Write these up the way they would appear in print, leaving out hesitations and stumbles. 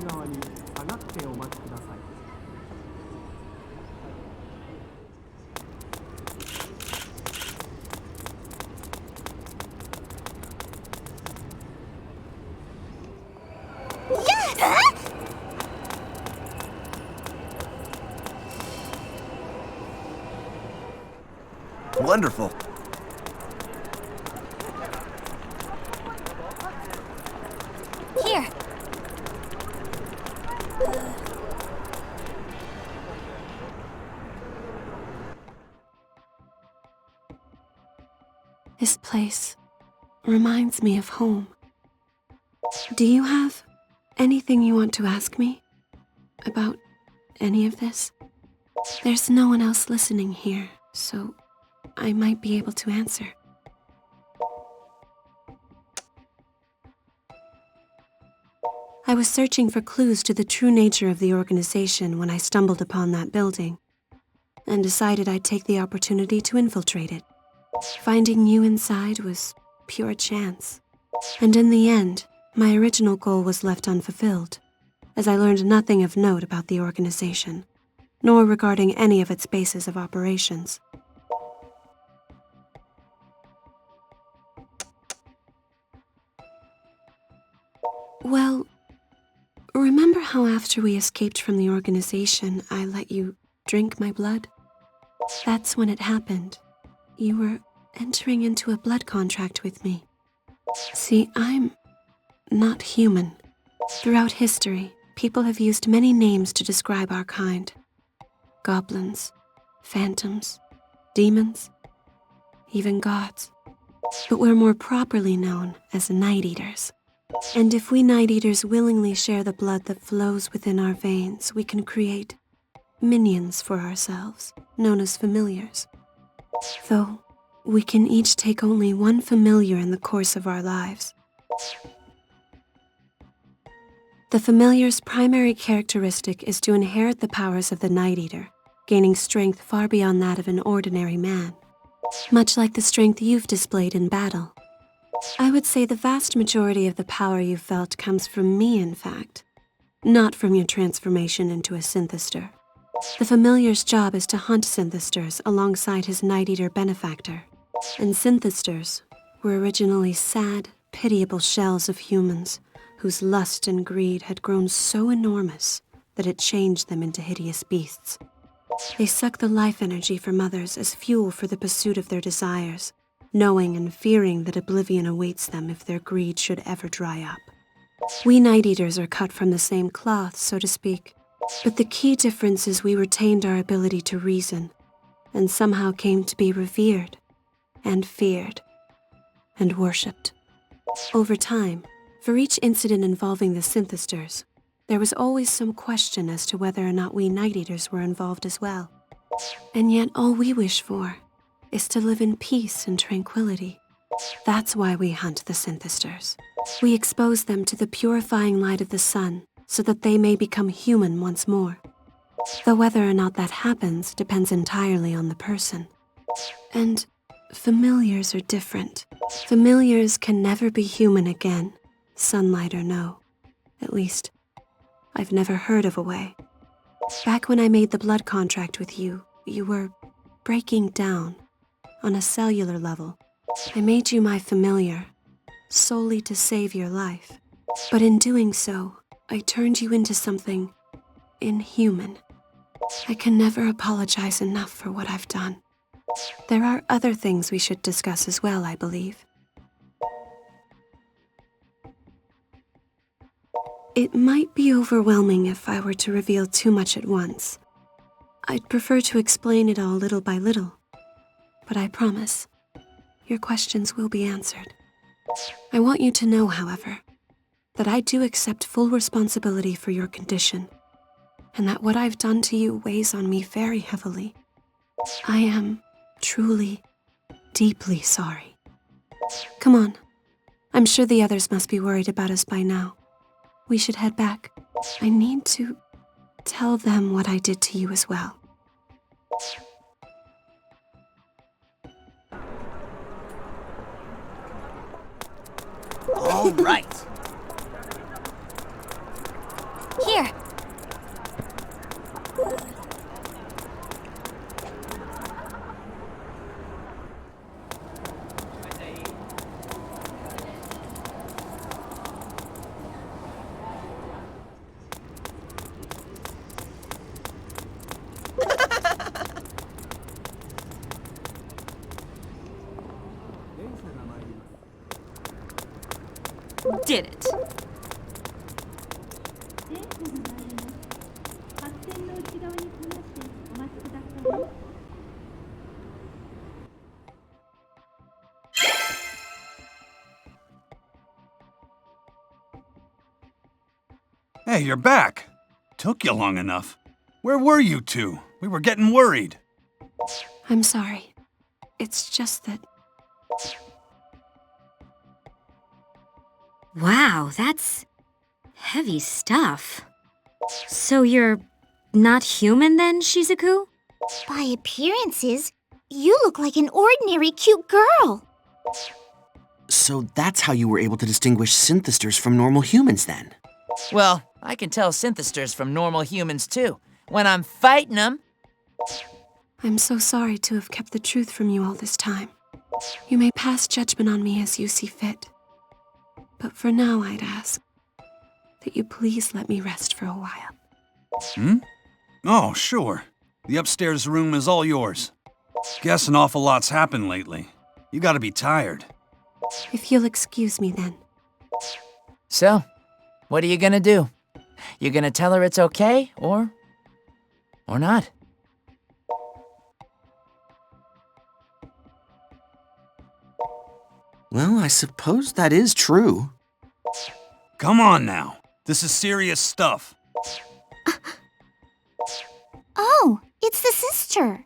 側に下がってお待ちください。Wonderful. Here. This place reminds me of home. Do you have anything you want to ask me about any of this? There's no one else listening here, so I might be able to answer. I was searching for clues to the true nature of the organization when I stumbled upon that building, and decided I'd take the opportunity to infiltrate it. Finding you inside was pure chance, and in the end, my original goal was left unfulfilled, as I learned nothing of note about the organization, nor regarding any of its bases of operations. Well, remember how after we escaped from the organization, I let you drink my blood? That's when it happened. You were entering into a blood contract with me. See, I'm not human. Throughout history, people have used many names to describe our kind. Goblins, phantoms, demons, even gods. But we're more properly known as Night Eaters. And if we Night Eaters willingly share the blood that flows within our veins, we can create minions for ourselves, known as familiars. Though, we can each take only one familiar in the course of our lives. The familiar's primary characteristic is to inherit the powers of the Night Eater, gaining strength far beyond that of an ordinary man, much like the strength you've displayed in battle. I would say the vast majority of the power you've felt comes from me, in fact, not from your transformation into a synthester. The familiar's job is to hunt synthesters alongside his Night Eater benefactor, and synthesters were originally sad, pitiable shells of humans whose lust and greed had grown so enormous that it changed them into hideous beasts. They suck the life energy from others as fuel for the pursuit of their desires, knowing and fearing that oblivion awaits them if their greed should ever dry up. We Night Eaters are cut from the same cloth, so to speak, but the key difference is we retained our ability to reason, and somehow came to be revered, and feared, and worshipped. Over time, for each incident involving the synthesters, there was always some question as to whether or not we Night Eaters were involved as well. And yet all we wish for is to live in peace and tranquility. That's why we hunt the synthesters. We expose them to the purifying light of the sun so that they may become human once more. Though whether or not that happens depends entirely on the person. And familiars are different. Familiars can never be human again, sunlight or no. At least, I've never heard of a way. Back when I made the blood contract with you, you were breaking down. On a cellular level, I made you my familiar, solely to save your life. But in doing so, I turned you into something inhuman. I can never apologize enough for what I've done. There are other things we should discuss as well, I believe. It might be overwhelming if I were to reveal too much at once. I'd prefer to explain it all little by little. But I promise, your questions will be answered. I want you to know, however, that I do accept full responsibility for your condition, and that what I've done to you weighs on me very heavily. I am truly, deeply sorry. Come on. I'm sure the others must be worried about us by now. We should head back. I need to tell them what I did to you as well. All right. did it. Hey, you're back. Took you long enough. Where were you two? We were getting worried. I'm sorry. It's just that Wow, that's heavy stuff. So you're not human then, Shizuku? By appearances, you look like an ordinary cute girl. So that's how you were able to distinguish synthesters from normal humans then? Well, I can tell synthesters from normal humans too. When I'm fighting them. I'm so sorry to have kept the truth from you all this time. You may pass judgment on me as you see fit. But for now, I'd ask that you please let me rest for a while. Oh, sure. The upstairs room is all yours. Guess an awful lot's happened lately. You gotta be tired. If you'll excuse me then. So, what are you gonna do? You gonna tell her it's okay, or not? Well, I suppose that is true. Come on now. This is serious stuff. Oh, it's the sister.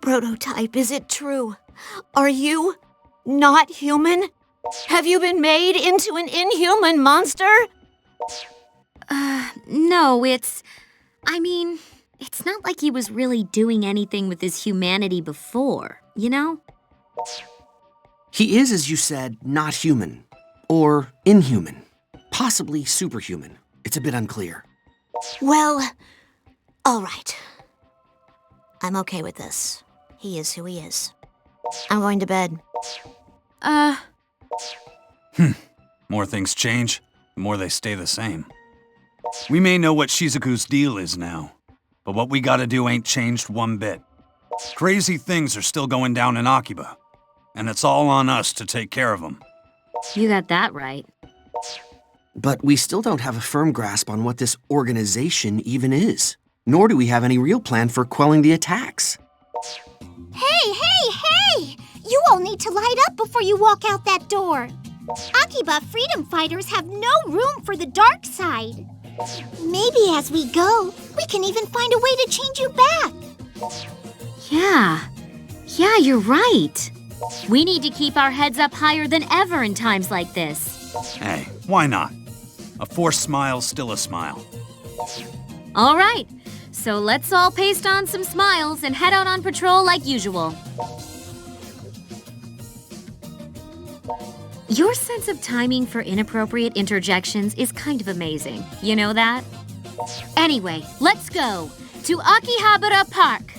Prototype, is it true? Are you not human? Have you been made into an inhuman monster? No, it's not like he was really doing anything with his humanity before, you know? He is, as you said, not human. Or inhuman. Possibly superhuman. It's a bit unclear. Well, all right. I'm okay with this. He is who he is. I'm going to bed. More things change, the more they stay the same. We may know what Shizuku's deal is now, but what we gotta do ain't changed one bit. Crazy things are still going down in Akiba, and it's all on us to take care of them. You got that right. But we still don't have a firm grasp on what this organization even is. Nor do we have any real plan for quelling the attacks. Hey! You all need to light up before you walk out that door. Akiba freedom fighters have no room for the dark side. Maybe as we go, we can even find a way to change you back. Yeah, you're right. We need to keep our heads up higher than ever in times like this. Hey, why not? A forced smile's still a smile. All right, so let's all paste on some smiles and head out on patrol like usual. Your sense of timing for inappropriate interjections is kind of amazing. You know that? Anyway, let's go to Akihabara Park.